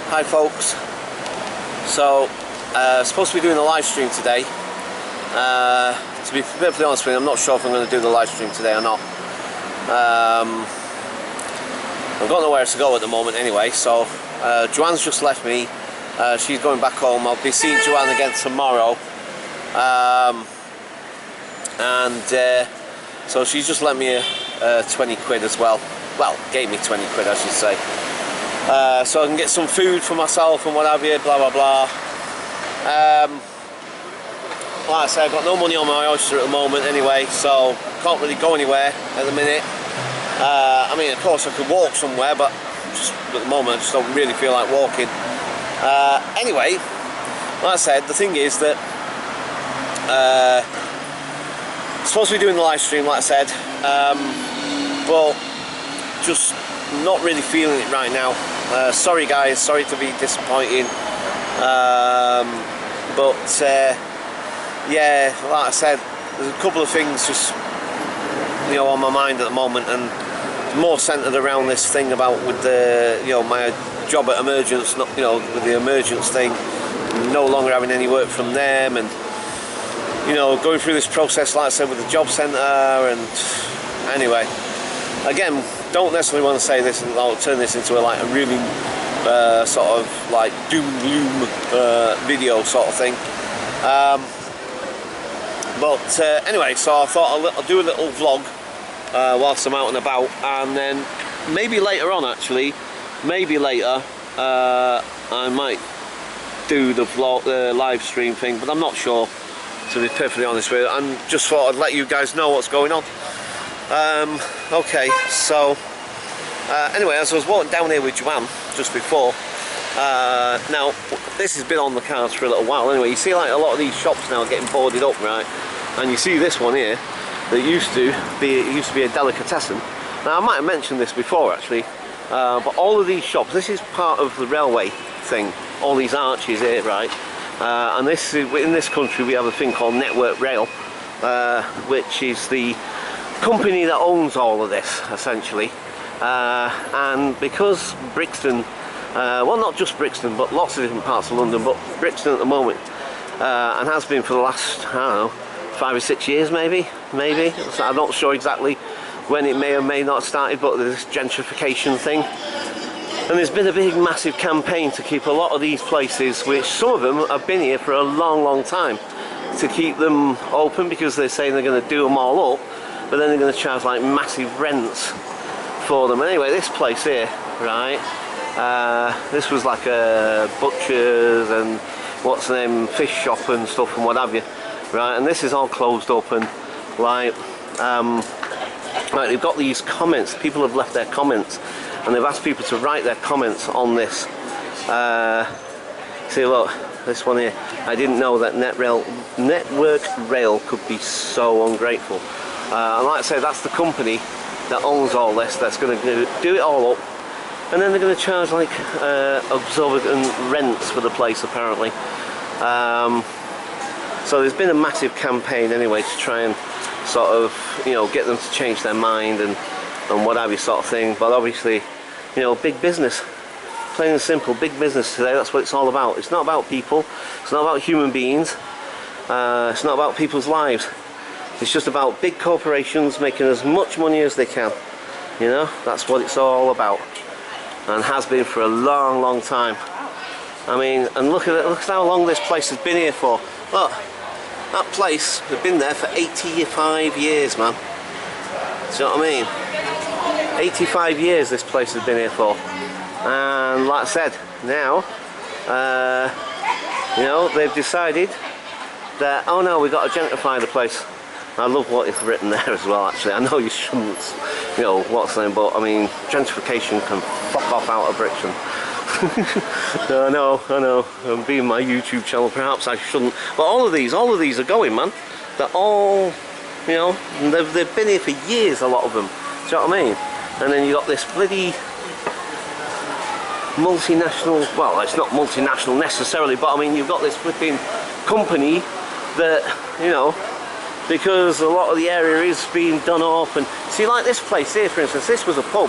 Hi folks. So, supposed to be doing a live stream today. To be perfectly honest with you, I'm not sure if I'm going to do the live stream today or not. I've got nowhere to go at the moment anyway, so Joanne's just left me. She's going back home. I'll be seeing Joanne again tomorrow. So she's just lent me 20 quid as well. Well, gave me 20 quid I should say. So I can get some food for myself and what have you, blah blah blah. Like I say, I've got no money on my oyster at the moment anyway, so can't really go anywhere at the minute. I mean, of course I could walk somewhere, but just at the moment I just don't really feel like walking. Anyway, like I said, the thing is that supposed to be doing the live stream, like I said, but just not really feeling it right now. Sorry guys, sorry to be disappointing, but yeah, like I said, there's a couple of things just, you know, on my mind at the moment, and more centered around this thing about with the, you know, my job at Emergence, not, you know, with the Emergence thing, no longer having any work from them, and you know, going through this process, like I said, with the job centre. And anyway, again, don't necessarily want to say this and I'll turn this into like a really sort of like doom and gloom video sort of thing. But anyway, so I thought I'll do a little vlog whilst I'm out and about, and then maybe later on, actually, maybe later, I might do the vlog, the live stream thing, but I'm not sure, to be perfectly honest with you. I just thought I'd let you guys know what's going on. Okay, so anyway, as I was walking down here with Joanne just before, now this has been on the cards for a little while anyway. You see like a lot of these shops now are getting boarded up, right? And you see this one here that used to be a delicatessen. Now I might have mentioned this before actually, but all of these shops, this is part of the railway thing, all these arches here, right? And this is, in this country we have a thing called Network Rail, which is the company that owns all of this essentially. And because Brixton, well, not just Brixton, but lots of different parts of London, but Brixton at the moment, and has been for the last, I don't know, 5 or 6 years maybe. I'm not sure exactly when it may or may not have started, but there's this gentrification thing. And there's been a big massive campaign to keep a lot of these places, which some of them have been here for a long time, to keep them open, because they're saying they're going to do them all up, but then they're going to charge like massive rents for them. Anyway, this place here, right, this was like a butcher's and what's the name, fish shop and stuff and what have you, right, and this is all closed up, and like, right, they've got these comments, people have left their comments, and they've asked people to write their comments on this. See, look, this one here, I didn't know that Network Rail could be so ungrateful. And like I say, that's the company that owns all this, that's going to do it all up, and then they're going to charge like exorbitant rents for the place apparently. So there's been a massive campaign anyway to try and sort of, you know, get them to change their mind and what have you sort of thing. But obviously, you know, big business, plain and simple, big business today, that's what it's all about. It's not about people, it's not about human beings, it's not about people's lives. It's just about big corporations making as much money as they can. You know, that's what it's all about, and has been for a long time. I mean, and look at how long this place has been here for. Look, that place has been there for 85 years, man. Do you know what I mean? 85 years this place has been here for. And like I said, now, you know, they've decided that, oh no, we've got to gentrify the place. I love what is written there as well, actually. I know you shouldn't, you know, what's the name, but I mean, gentrification can fuck off out of Brixton. I know, being my YouTube channel, perhaps I shouldn't, but all of these are going, man. They're all, you know, they've been here for years, a lot of them. Do you know what I mean? And then you got this bloody multinational, well, it's not multinational necessarily, but I mean, you've got this flipping company that, you know, because a lot of the area is being done up. And see, like this place here, for instance, this was a pub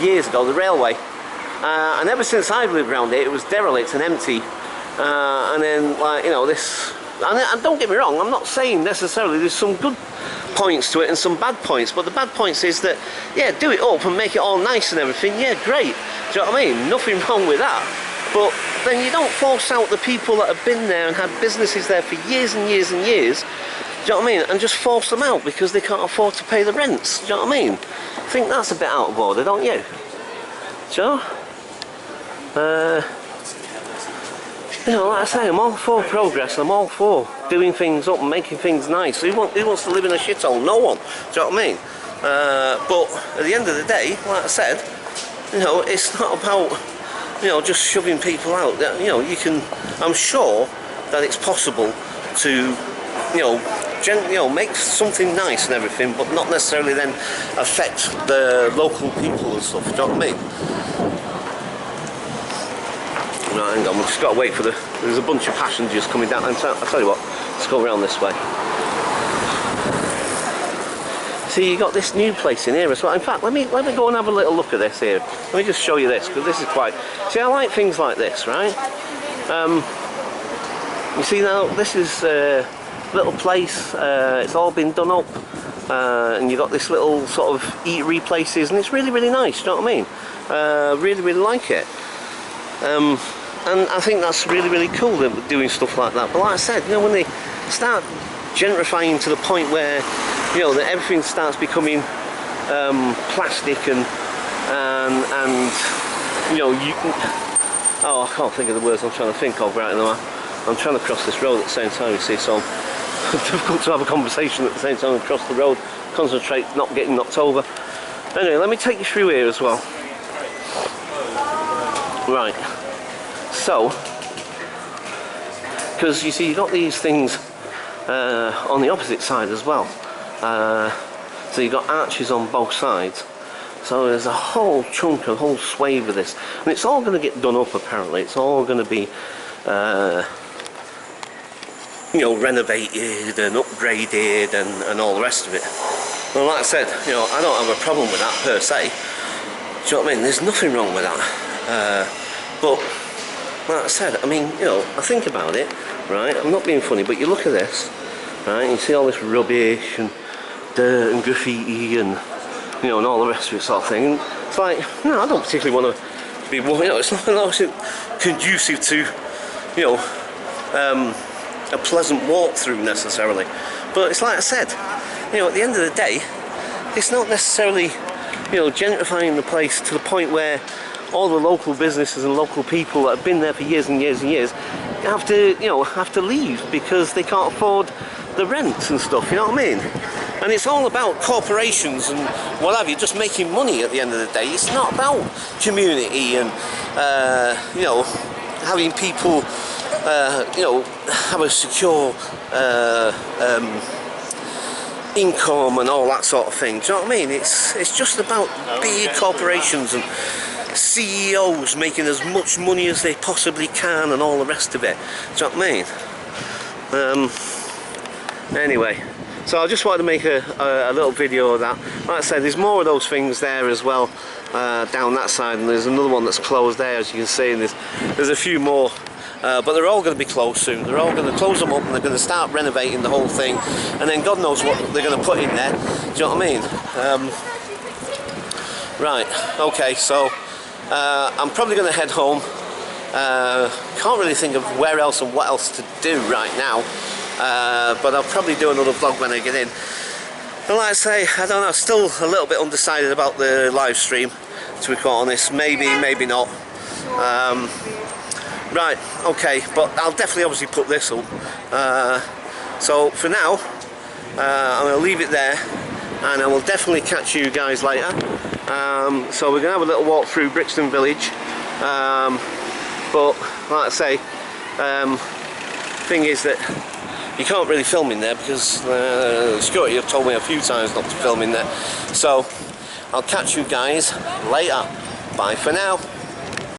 years ago, the railway, and ever since I've lived around it, it was derelict and empty. And then, like, you know, this, and don't get me wrong, I'm not saying necessarily there's some good points to it and some bad points, but the bad points is that, yeah, do it up and make it all nice and everything, yeah, great, do you know what I mean? Nothing wrong with that, but then you don't force out the people that have been there and had businesses there for years and years and years, do you know what I mean, and just force them out because they can't afford to pay the rents, do you know what I mean? I think that's a bit out of order, don't you? So, you know, like I say, I'm all for progress, I'm all for doing things up and making things nice. Who wants to live in a shithole? No one, do you know what I mean? But at the end of the day, like I said, you know, it's not about, you know, just shoving people out. You know, you can, I'm sure that it's possible to, you know, make something nice and everything, but not necessarily then affect the local people and stuff, do you know what I mean? Right, hang on, we've just got to wait for there's a bunch of passengers coming down, and I'll tell you what, let's go around this way. See, you got this new place in here as well. In fact, let me go and have a little look at this here. Let me just show you this, because this is quite, see, I like things like this, right? You see now, this is a little place, it's all been done up, and you got this little sort of eatery places, and it's really, really nice, do you know what I mean? Really, really like it. And I think that's really, really cool, doing stuff like that. But like I said, you know, when they start gentrifying to the point where, you know, that everything starts becoming plastic and you know, oh, I can't think of the words I'm trying to think of right now. I'm trying to cross this road at the same time, you see, so it's difficult to have a conversation at the same time and cross the road, concentrate, not getting knocked over. Anyway, let me take you through here as well. Right, so, because you see, you've got these things on the opposite side as well. So you've got arches on both sides. So there's a whole chunk, a whole swathe of this. And it's all going to get done up apparently. It's all going to be, you know, renovated and upgraded and all the rest of it. Well, like I said, you know, I don't have a problem with that per se. Do you know what I mean? There's nothing wrong with that. But, like I said, I mean, you know, I think about it, right? I'm not being funny, but you look at this, right? You see all this rubbish and dirt and graffiti and, you know, and all the rest of it sort of thing. And it's like, no, I don't particularly want to be, you know, it's not conducive to, you know, a pleasant walk through necessarily. But it's like I said, you know, at the end of the day, it's not necessarily, you know, gentrifying the place to the point where all the local businesses and local people that have been there for years and years and years have to, you know, have to leave because they can't afford the rents and stuff, you know what I mean? And it's all about corporations and what have you, just making money at the end of the day. It's not about community and, you know, having people, you know, have a secure income and all that sort of thing. Do you know what I mean? It's just about big corporations and CEOs making as much money as they possibly can and all the rest of it. Do you know what I mean? Anyway, so I just wanted to make a little video of that. Like I said, there's more of those things there as well, down that side, and there's another one that's closed there, as you can see, and there's a few more. But they're all going to be closed soon. They're all going to close them up and they're going to start renovating the whole thing, and then God knows what they're going to put in there. Do you know what I mean? Right, okay, so I'm probably going to head home. Can't really think of where else and what else to do right now, but I'll probably do another vlog when I get in. And like I say, I don't know, still a little bit undecided about the live stream, to be quite honest. Maybe, maybe not. Right, okay, but I'll definitely obviously put this up. So for now, I'm going to leave it there, and I will definitely catch you guys later. So we're going to have a little walk through Brixton village, but like I say, thing is that you can't really film in there because security have told me a few times not to film in there. So I'll catch you guys later. Bye for now.